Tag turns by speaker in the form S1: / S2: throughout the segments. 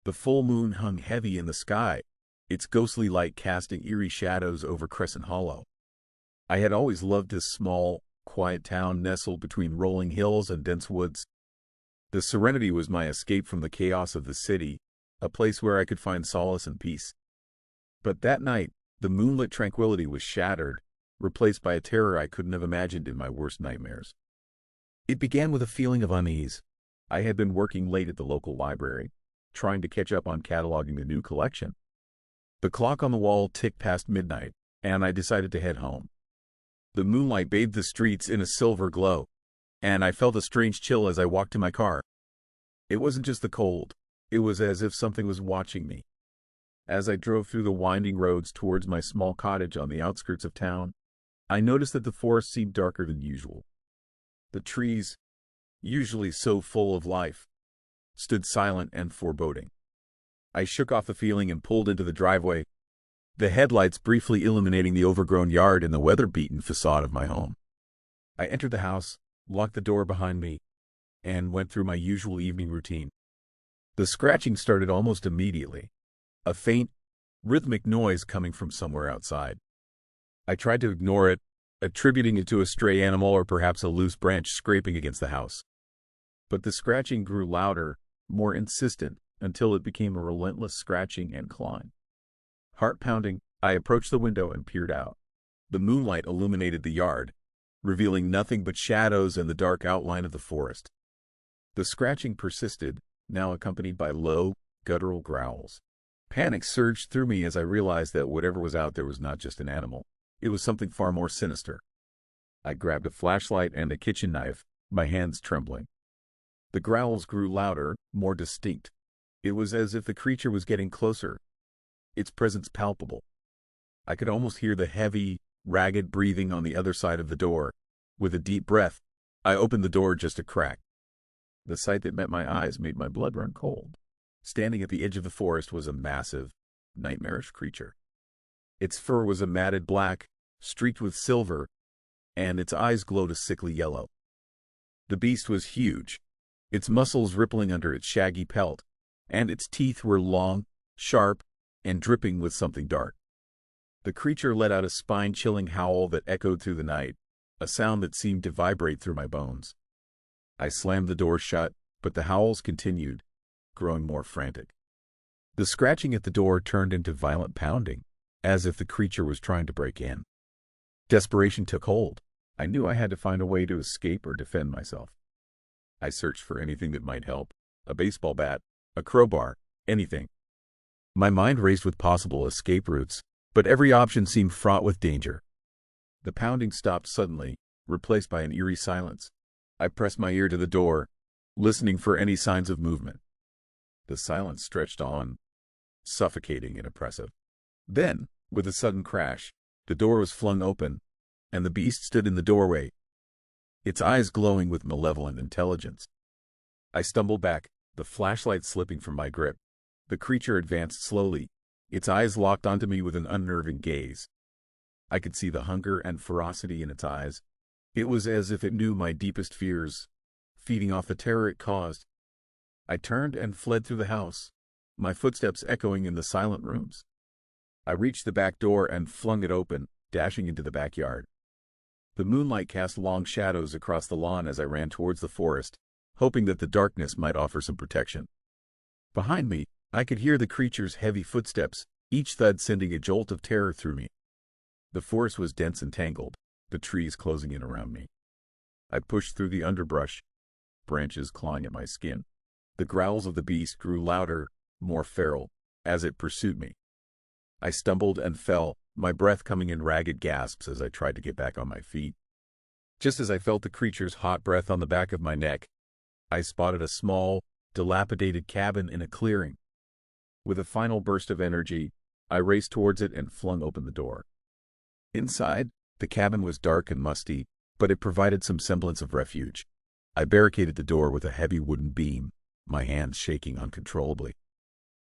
S1: The full moon hung heavy in the sky, its ghostly light casting eerie shadows over Crescent Hollow. I had always loved this small, quiet town nestled between rolling hills and dense woods. The serenity was my escape from the chaos of the city, a place where I could find solace and peace. But that night, the moonlit tranquility was shattered, replaced by a terror I couldn't have imagined in my worst nightmares. It began with a feeling of unease. I had been working late at the local library, trying to catch up on cataloging the new collection. The clock on the wall ticked past midnight, and I decided to head home. The moonlight bathed the streets in a silver glow, and I felt a strange chill as I walked to my car. It wasn't just the cold, it was as if something was watching me. As I drove through the winding roads towards my small cottage on the outskirts of town, I noticed that the forest seemed darker than usual. The trees, usually so full of life, stood silent and foreboding. I shook off the feeling and pulled into the driveway, the headlights briefly illuminating the overgrown yard and the weather-beaten facade of my home. I entered the house, locked the door behind me, and went through my usual evening routine. The scratching started almost immediately, a faint, rhythmic noise coming from somewhere outside. I tried to ignore it, attributing it to a stray animal or perhaps a loose branch scraping against the house. But the scratching grew louder, more insistent, until it became a relentless scratching and clawing. Heart pounding, I approached the window and peered out. The moonlight illuminated the yard, revealing nothing but shadows and the dark outline of the forest. The scratching persisted, now accompanied by low, guttural growls. Panic surged through me as I realized that whatever was out there was not just an animal. It was something far more sinister. I grabbed a flashlight and a kitchen knife, my hands trembling. The growls grew louder, more distinct. It was as if the creature was getting closer, its presence palpable. I could almost hear the heavy, ragged breathing on the other side of the door. With a deep breath, I opened the door just a crack. The sight that met my eyes made my blood run cold. Standing at the edge of the forest was a massive, nightmarish creature. Its fur was a matted black, streaked with silver, and its eyes glowed a sickly yellow. The beast was huge, its muscles rippling under its shaggy pelt, and its teeth were long, sharp, and dripping with something dark. The creature let out a spine-chilling howl that echoed through the night, a sound that seemed to vibrate through my bones. I slammed the door shut, but the howls continued, growing more frantic. The scratching at the door turned into violent pounding, as if the creature was trying to break in. Desperation took hold. I knew I had to find a way to escape or defend myself. I searched for anything that might help, a baseball bat, a crowbar, anything. My mind raced with possible escape routes, but every option seemed fraught with danger. The pounding stopped suddenly, replaced by an eerie silence. I pressed my ear to the door, listening for any signs of movement. The silence stretched on, suffocating and oppressive. Then, with a sudden crash, the door was flung open, and the beast stood in the doorway, its eyes glowing with malevolent intelligence. I stumbled back, the flashlight slipping from my grip. The creature advanced slowly, its eyes locked onto me with an unnerving gaze. I could see the hunger and ferocity in its eyes. It was as if it knew my deepest fears, feeding off the terror it caused. I turned and fled through the house, my footsteps echoing in the silent rooms. I reached the back door and flung it open, dashing into the backyard. The moonlight cast long shadows across the lawn as I ran towards the forest, hoping that the darkness might offer some protection. Behind me, I could hear the creature's heavy footsteps, each thud sending a jolt of terror through me. The forest was dense and tangled, the trees closing in around me. I pushed through the underbrush, branches clawing at my skin. The growls of the beast grew louder, more feral, as it pursued me. I stumbled and fell, my breath coming in ragged gasps as I tried to get back on my feet. Just as I felt the creature's hot breath on the back of my neck, I spotted a small, dilapidated cabin in a clearing. With a final burst of energy, I raced towards it and flung open the door. Inside, the cabin was dark and musty, but it provided some semblance of refuge. I barricaded the door with a heavy wooden beam, my hands shaking uncontrollably.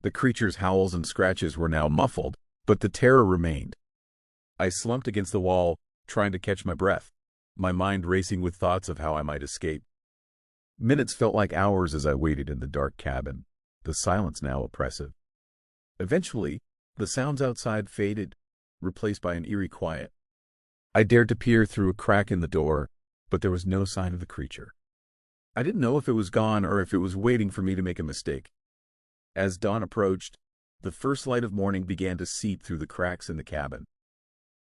S1: The creature's howls and scratches were now muffled, but the terror remained. I slumped against the wall, trying to catch my breath, my mind racing with thoughts of how I might escape. Minutes felt like hours as I waited in the dark cabin, the silence now oppressive. Eventually, the sounds outside faded, replaced by an eerie quiet. I dared to peer through a crack in the door, but there was no sign of the creature. I didn't know if it was gone or if it was waiting for me to make a mistake. As dawn approached, the first light of morning began to seep through the cracks in the cabin.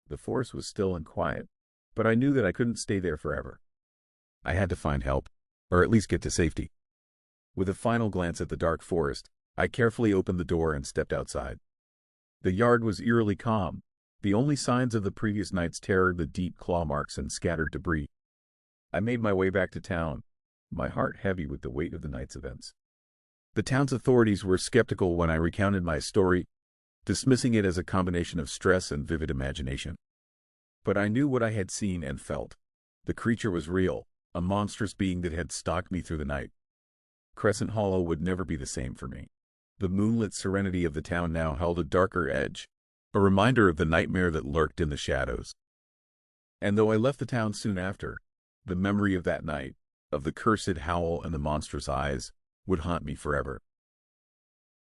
S1: The forest was still and quiet, but I knew that I couldn't stay there forever. I had to find help, or at least get to safety. With a final glance at the dark forest, I carefully opened the door and stepped outside. The yard was eerily calm, the only signs of the previous night's terror the deep claw marks and scattered debris. I made my way back to town, my heart heavy with the weight of the night's events. The town's authorities were skeptical when I recounted my story, dismissing it as a combination of stress and vivid imagination. But I knew what I had seen and felt. The creature was real, a monstrous being that had stalked me through the night. Crescent Hollow would never be the same for me. The moonlit serenity of the town now held a darker edge, a reminder of the nightmare that lurked in the shadows. And though I left the town soon after, the memory of that night, of the cursed howl and the monstrous eyes, would haunt me forever.